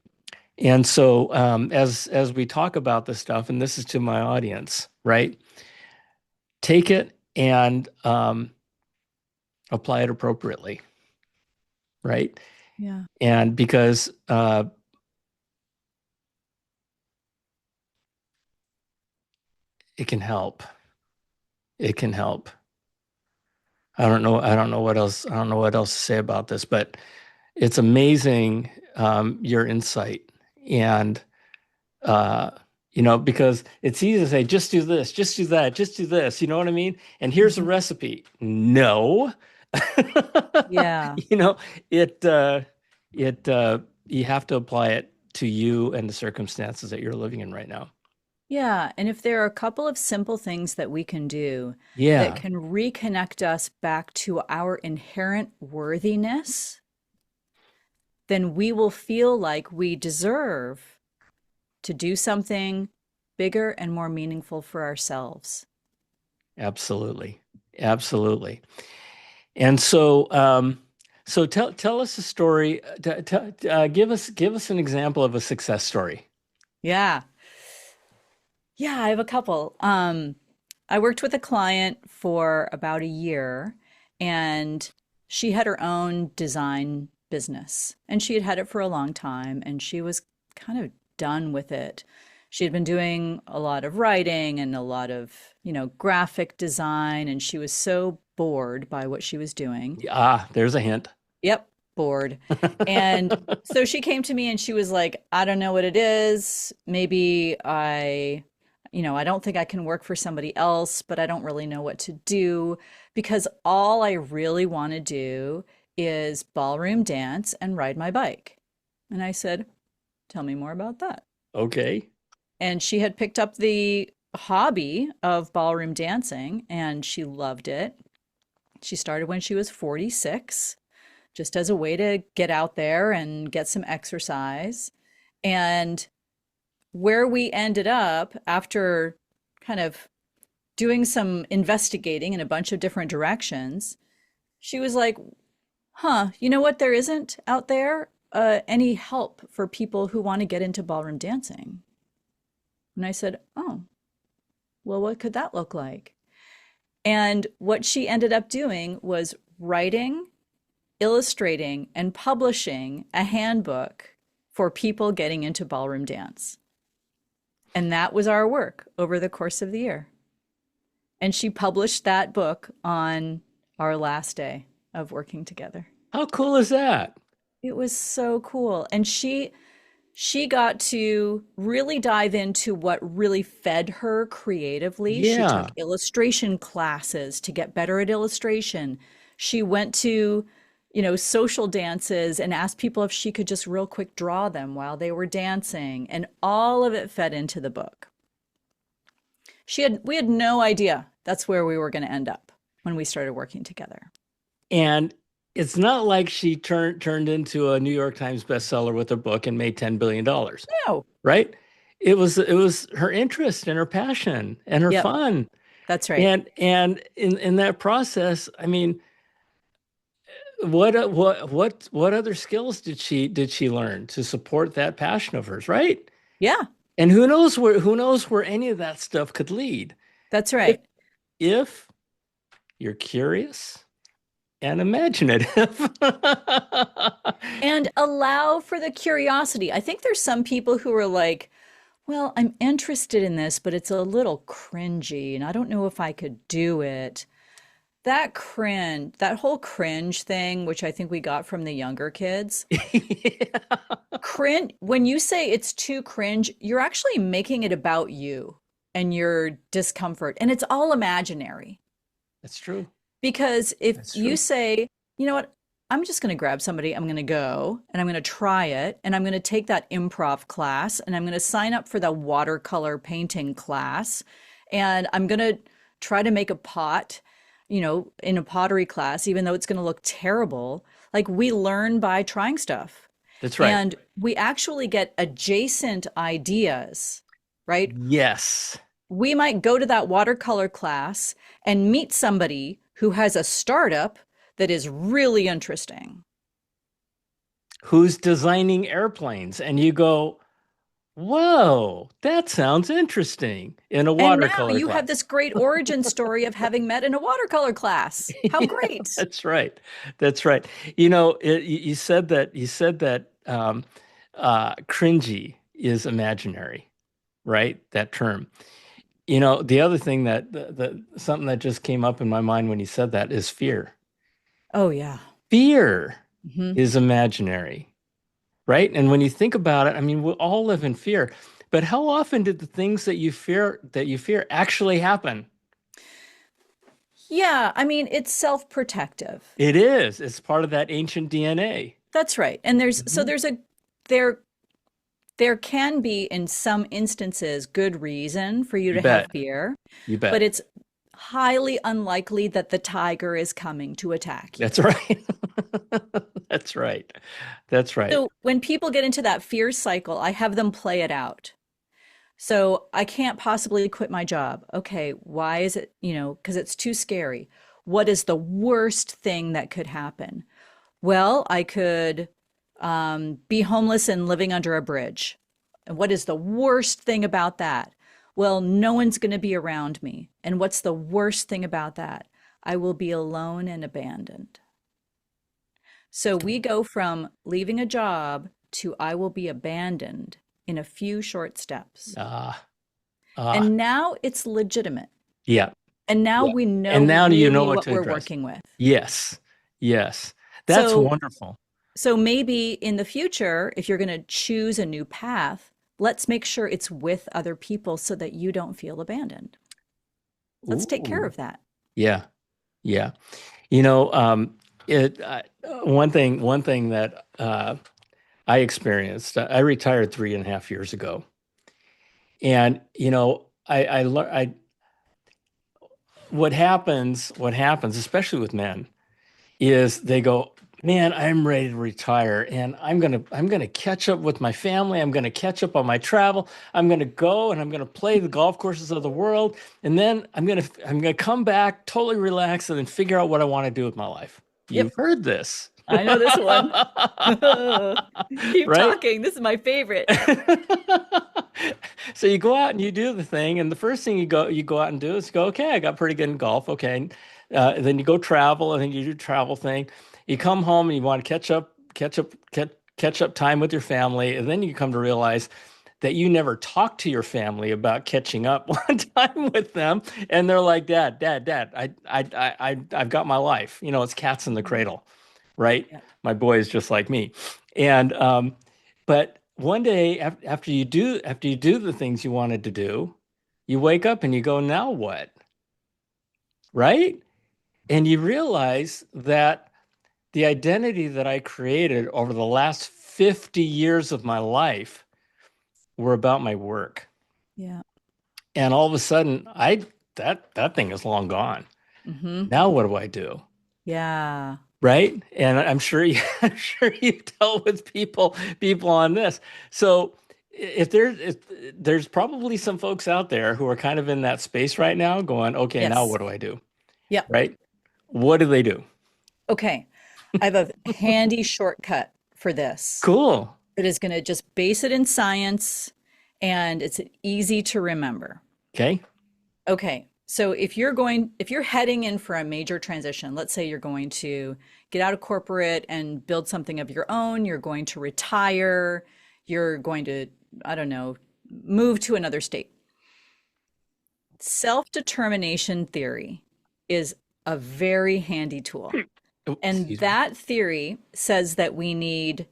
[SPEAKER 1] And so, as we talk about this stuff, and this is to my audience, right? Take it and apply it appropriately, right?
[SPEAKER 2] Yeah.
[SPEAKER 1] And because it can help, it can help. I don't know what else. I don't know what else to say about this, but it's amazing your insight and uh, you know, because it's easy to say, just do this, just do that, just do this. You know what I mean? And here's a
[SPEAKER 2] Hmm.
[SPEAKER 1] recipe. No,
[SPEAKER 2] Yeah.
[SPEAKER 1] you know, it you have to apply it to you and the circumstances that you're living in right now.
[SPEAKER 2] Yeah. And if there are a couple of simple things that we can do that
[SPEAKER 1] Yeah,
[SPEAKER 2] can reconnect us back to our inherent worthiness, then we will feel like we deserve to do something bigger and more meaningful for ourselves.
[SPEAKER 1] absolutely, absolutely. And so, so tell us a story. Give us an example of a success story.
[SPEAKER 2] Yeah. Yeah, I have a couple. I worked with a client for about a year, and she had her own design business, and she had had it for a long time, and she was kind of done with it. She had been doing a lot of writing and a lot of, graphic design, and she was so bored by what she was doing.
[SPEAKER 1] Ah, there's a hint.
[SPEAKER 2] Yep, bored. And so she came to me and she was like, I don't know what it is. Maybe I don't think I can work for somebody else, but I don't really know what to do because all I really want to do is ballroom dance and ride my bike. And I said, tell me more about that.
[SPEAKER 1] Okay.
[SPEAKER 2] And she had picked up the hobby of ballroom dancing and she loved it. She started when she was 46 just as a way to get out there and get some exercise. And where we ended up after kind of doing some investigating in a bunch of different directions, she was like, huh, you know what? There isn't out there any help for people who want to get into ballroom dancing. And I said, oh, well, what could that look like? And what she ended up doing was writing, illustrating, and publishing a handbook for people getting into ballroom dance. And that was our work over the course of the year. And she published that book on our last day of working together.
[SPEAKER 1] How cool is that?
[SPEAKER 2] It was so cool. And she got to really dive into what really fed her creatively. She took
[SPEAKER 1] Yeah.
[SPEAKER 2] illustration classes to get better at illustration. She went to social dances and asked people if she could just real quick draw them while they were dancing. And all of it fed into the book. We had no idea that's where we were going to end up when we started working together.
[SPEAKER 1] And it's not like she turned into a New York Times bestseller with her book and made $10 billion,
[SPEAKER 2] No.
[SPEAKER 1] right? It was her interest and her passion and her
[SPEAKER 2] Yep.
[SPEAKER 1] fun.
[SPEAKER 2] That's right.
[SPEAKER 1] And in that process, I mean, what other skills did she learn to support that passion of hers, right?
[SPEAKER 2] Yeah,
[SPEAKER 1] And who knows where any of that stuff could lead
[SPEAKER 2] that's
[SPEAKER 1] if
[SPEAKER 2] right.
[SPEAKER 1] if you're curious and imaginative.
[SPEAKER 2] And allow for the curiosity. I think there's some people who are like, well, I'm interested in this, but it's a little cringy and I don't know if I could do it. That whole cringe thing, which I think we got from the younger kids,
[SPEAKER 1] Yeah,
[SPEAKER 2] cringe, when you say it's too cringe, you're actually making it about you and your discomfort, and it's all imaginary.
[SPEAKER 1] that's true.
[SPEAKER 2] Because if
[SPEAKER 1] That's
[SPEAKER 2] you
[SPEAKER 1] true.
[SPEAKER 2] say, you know what, I'm just going to grab somebody, I'm going to go and I'm going to try it, and I'm going to take that improv class, and I'm going to sign up for the watercolor painting class, and I'm going to try to make a pot, in a pottery class, even though it's going to look terrible. Like, we learn by trying stuff.
[SPEAKER 1] That's right.
[SPEAKER 2] And we actually get adjacent ideas, right?
[SPEAKER 1] Yes.
[SPEAKER 2] We might go to that watercolor class and meet somebody who has a startup that is really interesting.
[SPEAKER 1] Who's designing airplanes? And you go, whoa, that sounds interesting in a
[SPEAKER 2] And now
[SPEAKER 1] watercolor
[SPEAKER 2] you
[SPEAKER 1] class.
[SPEAKER 2] have this great origin story of having met in a watercolor class. How
[SPEAKER 1] Yeah,
[SPEAKER 2] great.
[SPEAKER 1] that's right. That's right. You said that cringy is imaginary, right? That term. The other thing something that just came up in my mind when you said that is fear.
[SPEAKER 2] Oh, yeah.
[SPEAKER 1] Fear
[SPEAKER 2] Hmm.
[SPEAKER 1] is imaginary, right? And when you think about it, I mean, we all live in fear. But how often did the things that you fear actually happen?
[SPEAKER 2] Yeah. I mean, it's self protective.
[SPEAKER 1] It is. It's part of that ancient DNA.
[SPEAKER 2] That's right. And
[SPEAKER 1] Mhm.
[SPEAKER 2] there, there can be in some instances good reason for you
[SPEAKER 1] You
[SPEAKER 2] to have
[SPEAKER 1] bet.
[SPEAKER 2] fear,
[SPEAKER 1] You
[SPEAKER 2] but
[SPEAKER 1] bet.
[SPEAKER 2] it's highly unlikely that the tiger is coming to attack you.
[SPEAKER 1] That's right. That's right. That's right.
[SPEAKER 2] So when people get into that fear cycle, I have them play it out. So I can't possibly quit my job. Okay, why is it, because it's too scary. What is the worst thing that could happen? Well, I could be homeless and living under a bridge. And what is the worst thing about that? Well, no one's going to be around me. And what's the worst thing about that? I will be alone and abandoned. So we go from leaving a job to I will be abandoned in a few short steps.
[SPEAKER 1] Ah, ah,
[SPEAKER 2] And now it's legitimate.
[SPEAKER 1] yeah,
[SPEAKER 2] And now
[SPEAKER 1] yeah.
[SPEAKER 2] we know
[SPEAKER 1] And now do you know
[SPEAKER 2] really
[SPEAKER 1] what
[SPEAKER 2] what
[SPEAKER 1] to
[SPEAKER 2] we're
[SPEAKER 1] address?
[SPEAKER 2] working with.
[SPEAKER 1] Yes. Yes. That's
[SPEAKER 2] So
[SPEAKER 1] wonderful.
[SPEAKER 2] So maybe in the future, if you're going to choose a new path, let's make sure it's with other people so that you don't feel abandoned. Let's take care
[SPEAKER 1] Ooh.
[SPEAKER 2] of that.
[SPEAKER 1] Yeah. Yeah. You know, it one thing that I experienced. I retired 3.5 years ago, and what happens, especially with men, is they go, man, I'm ready to retire, and I'm gonna catch up with my family. I'm gonna catch up on my travel. I'm gonna go and I'm gonna play the golf courses of the world, and then I'm gonna come back totally relaxed and then figure out what I want to do with my life. You've
[SPEAKER 2] Yep,
[SPEAKER 1] heard this.
[SPEAKER 2] I know this one. Keep
[SPEAKER 1] Right?
[SPEAKER 2] talking. This is my favorite.
[SPEAKER 1] So you go out and you do the thing, and the first thing you go out and do is go, okay, I got pretty good in golf. Okay. Then you go travel, and then you do travel thing. You come home and you want to catch up time with your family, and then you come to realize that you never talked to your family about catching up one time with them, and they're like, Dad, I've got my life. It's cats in the cradle, right?
[SPEAKER 2] Yep.
[SPEAKER 1] My boy is just like me, and but one day after you do the things you wanted to do, you wake up and you go, now what? Right? And you realize that the identity that I created over the last 50 years of my life were about my work.
[SPEAKER 2] Yeah.
[SPEAKER 1] And all of a sudden, that thing is long gone.
[SPEAKER 2] Mm-hmm.
[SPEAKER 1] Now what do I do?
[SPEAKER 2] Yeah.
[SPEAKER 1] Right? And I'm sure I'm sure you've dealt with people on this. So if there's probably some folks out there who are kind of in that space right now going, okay, now
[SPEAKER 2] Yes.
[SPEAKER 1] what do I do?
[SPEAKER 2] Yep.
[SPEAKER 1] Right? What do they do?
[SPEAKER 2] Okay. I have a handy shortcut for this.
[SPEAKER 1] Cool.
[SPEAKER 2] It is going to just base it in science and it's easy to remember.
[SPEAKER 1] Okay.
[SPEAKER 2] Okay. So if you're heading in for a major transition, let's say you're going to get out of corporate and build something of your own, you're going to retire, you're going to, I don't know, move to another state. Self-determination theory is a very handy tool.
[SPEAKER 1] Oh,
[SPEAKER 2] And
[SPEAKER 1] excuse me.
[SPEAKER 2] that theory says that we need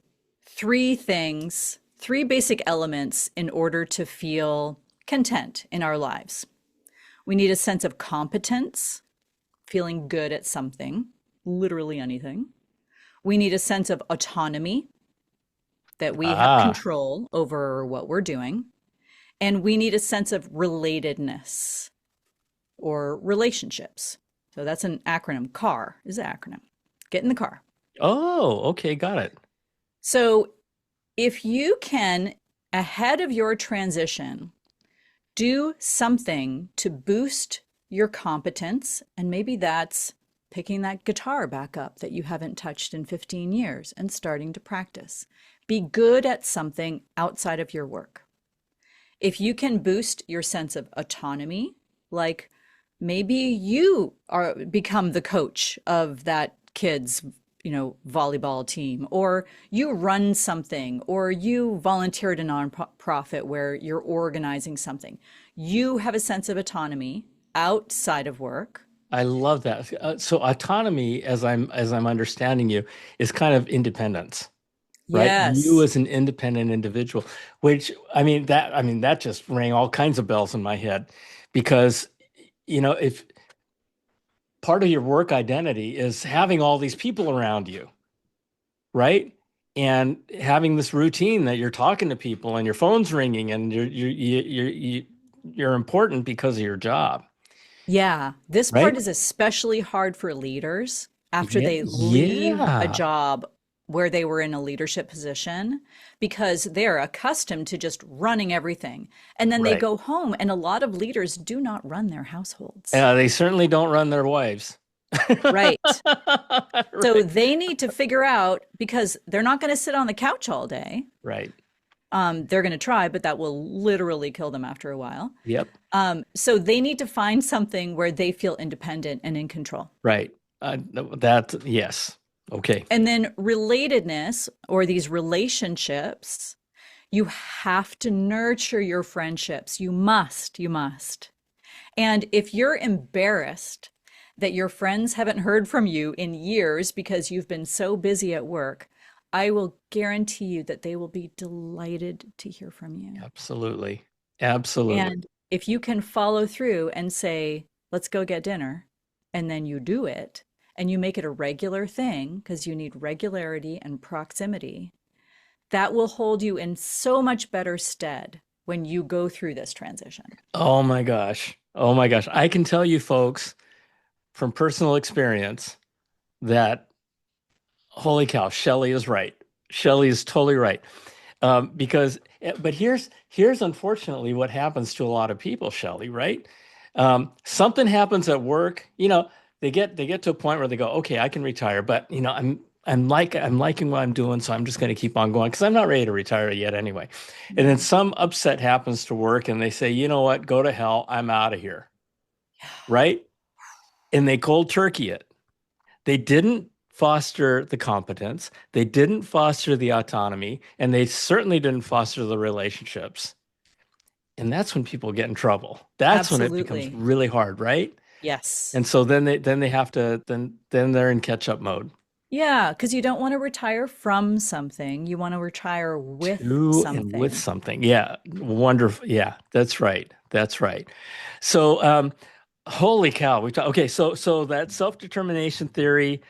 [SPEAKER 2] three things, three basic elements in order to feel content in our lives. We need a sense of competence, feeling good at something, literally anything. We need a sense of autonomy, that we have
[SPEAKER 1] Ah.
[SPEAKER 2] control over what we're doing. And we need a sense of relatedness or relationships. So that's an acronym. CAR is an acronym. Get in the car.
[SPEAKER 1] Oh, okay, got it.
[SPEAKER 2] So if you can, ahead of your transition, do something to boost your competence, and maybe that's picking that guitar back up that you haven't touched in 15 years and starting to practice. Be good at something outside of your work. If you can boost your sense of autonomy, like maybe you are become the coach of that kid's volleyball team, or you run something, or you volunteer at a nonprofit where you're organizing something. You have a sense of autonomy outside of work.
[SPEAKER 1] I love that. So autonomy, as I'm understanding you, is kind of independence, right? You
[SPEAKER 2] Yes.
[SPEAKER 1] as an independent individual, which I mean that just rang all kinds of bells in my head because if part of your work identity is having all these people around you, right? And having this routine that you're talking to people and your phone's ringing and you're important because of your job,
[SPEAKER 2] Yeah. This part
[SPEAKER 1] right?
[SPEAKER 2] is especially hard for leaders after
[SPEAKER 1] Yeah,
[SPEAKER 2] they leave a
[SPEAKER 1] yeah,
[SPEAKER 2] job where they were in a leadership position because they're accustomed to just running everything. And then they
[SPEAKER 1] right.
[SPEAKER 2] go home, and a lot of leaders do not run their households.
[SPEAKER 1] They certainly don't run their wives.
[SPEAKER 2] Right. So
[SPEAKER 1] Right.
[SPEAKER 2] they need to figure out because they're not going to sit on the couch all day.
[SPEAKER 1] Right.
[SPEAKER 2] They're going to try, but that will literally kill them after a while.
[SPEAKER 1] Yep.
[SPEAKER 2] So they need to find something where they feel independent and in control.
[SPEAKER 1] Right. That, yes. Okay.
[SPEAKER 2] And then relatedness or these relationships, you have to nurture your friendships. You must. And if you're embarrassed that your friends haven't heard from you in years because you've been so busy at work, I will guarantee you that they will be delighted to hear from you.
[SPEAKER 1] Absolutely. Absolutely.
[SPEAKER 2] And if you can follow through and say, let's go get dinner, and then you do it, and you make it a regular thing because you need regularity and proximity, that will hold you in so much better stead when you go through this transition.
[SPEAKER 1] Oh my gosh. Oh my gosh. I can tell you folks from personal experience that holy cow, Shelley is right. Shelley is totally right. But here's unfortunately what happens to a lot of people, Shelley, right? Something happens at work, they get to a point where they go, okay, I can retire, but I'm liking what I'm doing, so I'm just going to keep on going because I'm not ready to retire yet anyway. And then
[SPEAKER 2] Yeah.
[SPEAKER 1] some upset happens to work, and they say, you know what, go to hell, I'm out of here, right? And they cold turkey it. They didn't foster the competence, they didn't foster the autonomy, and they certainly didn't foster the relationships. And that's when people get in trouble. That's when it becomes
[SPEAKER 2] Absolutely.
[SPEAKER 1] really hard, right?
[SPEAKER 2] Yes.
[SPEAKER 1] And so then they have to then they're in catch up mode.
[SPEAKER 2] Yeah, because you don't want to retire from something. You want to retire with
[SPEAKER 1] To and with
[SPEAKER 2] something.
[SPEAKER 1] something. Yeah, wonderful. Yeah, that's right. That's right. So holy cow. Okay, so that self-determination theory,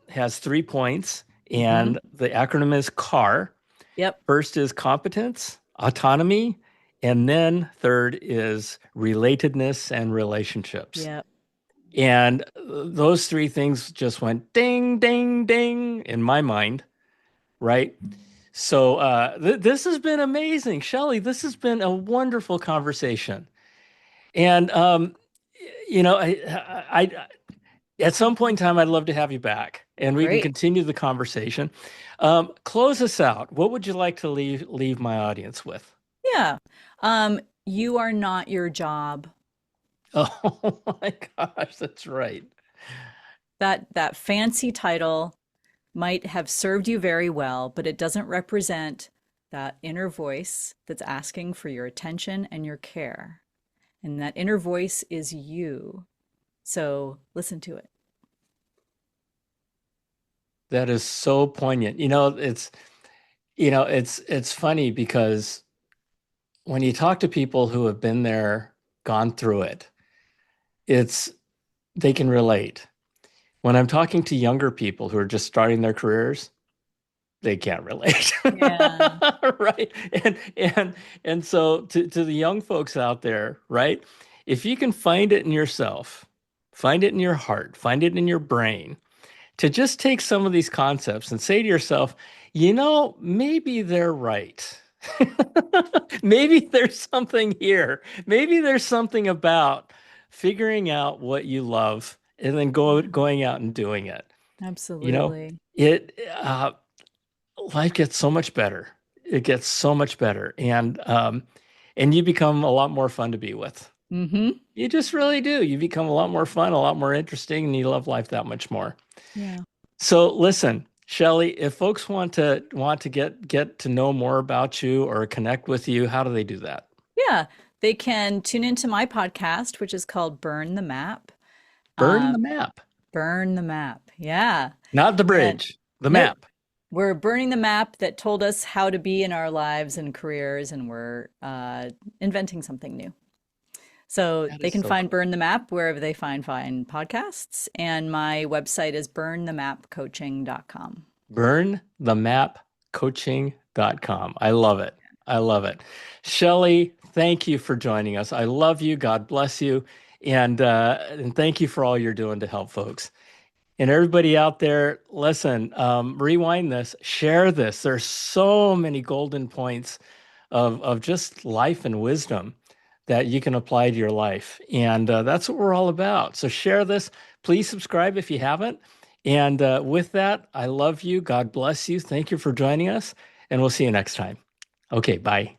[SPEAKER 1] has 3 points,
[SPEAKER 2] Hmm.
[SPEAKER 1] and the acronym is CAR.
[SPEAKER 2] Yep.
[SPEAKER 1] First is competence, autonomy, and then third is relatedness and relationships.
[SPEAKER 2] Yep.
[SPEAKER 1] And those three things just went ding, ding, ding in my mind, right? So this has been amazing, Shelley. This has been a wonderful conversation, and I at some point in time, I'd love to have you back, and we can
[SPEAKER 2] Great.
[SPEAKER 1] continue the conversation. Close us out. What would you like to leave my audience with?
[SPEAKER 2] Yeah. You are not your job.
[SPEAKER 1] Oh my gosh, that's right.
[SPEAKER 2] That fancy title might have served you very well, but it doesn't represent that inner voice that's asking for your attention and your care. And that inner voice is you. So listen to it.
[SPEAKER 1] That is so poignant. It's funny because when you talk to people who have been there, gone through it, it's they can relate. When I'm talking to younger people who are just starting their careers, they can't relate.
[SPEAKER 2] Yeah,
[SPEAKER 1] Right. And so to the young folks out there, right? If you can find it in yourself, find it in your heart, find it in your brain, to just take some of these concepts and say to yourself, maybe they're right. Maybe there's something here. Maybe there's something about figuring out what you love and then going out and doing it. You know,
[SPEAKER 2] absolutely.
[SPEAKER 1] it life gets so much better. It gets so much better, and you become a lot more fun to be with.
[SPEAKER 2] Mm-hmm.
[SPEAKER 1] You just really do. You become a lot more fun, a lot more interesting, and you love life that much more.
[SPEAKER 2] Yeah.
[SPEAKER 1] So listen, Shelley, if folks want to get to know more about you or connect with you, how do they do that?
[SPEAKER 2] Yeah. They can tune into my podcast, which is called Burn the Map.
[SPEAKER 1] Burn
[SPEAKER 2] Um,
[SPEAKER 1] the map,
[SPEAKER 2] Burn the Map. Yeah.
[SPEAKER 1] not the
[SPEAKER 2] And
[SPEAKER 1] bridge, the
[SPEAKER 2] nope.
[SPEAKER 1] map.
[SPEAKER 2] We're burning the map that told us how to be in our lives and careers, and we're inventing something new. So
[SPEAKER 1] That
[SPEAKER 2] they
[SPEAKER 1] is
[SPEAKER 2] can
[SPEAKER 1] so
[SPEAKER 2] find
[SPEAKER 1] cool.
[SPEAKER 2] Burn the Map wherever they find fine podcasts. And my website is burnthemapcoaching.com.
[SPEAKER 1] Burnthemapcoaching.com. I love it. I love it. Shelley, thank you for joining us. I love you. God bless you. And thank you for all you're doing to help folks. And everybody out there, listen, rewind this, share this. There's so many golden points of just life and wisdom that you can apply to your life. And that's what we're all about. So share this. Please subscribe if you haven't. And with that, I love you. God bless you. Thank you for joining us. And we'll see you next time. Okay, bye.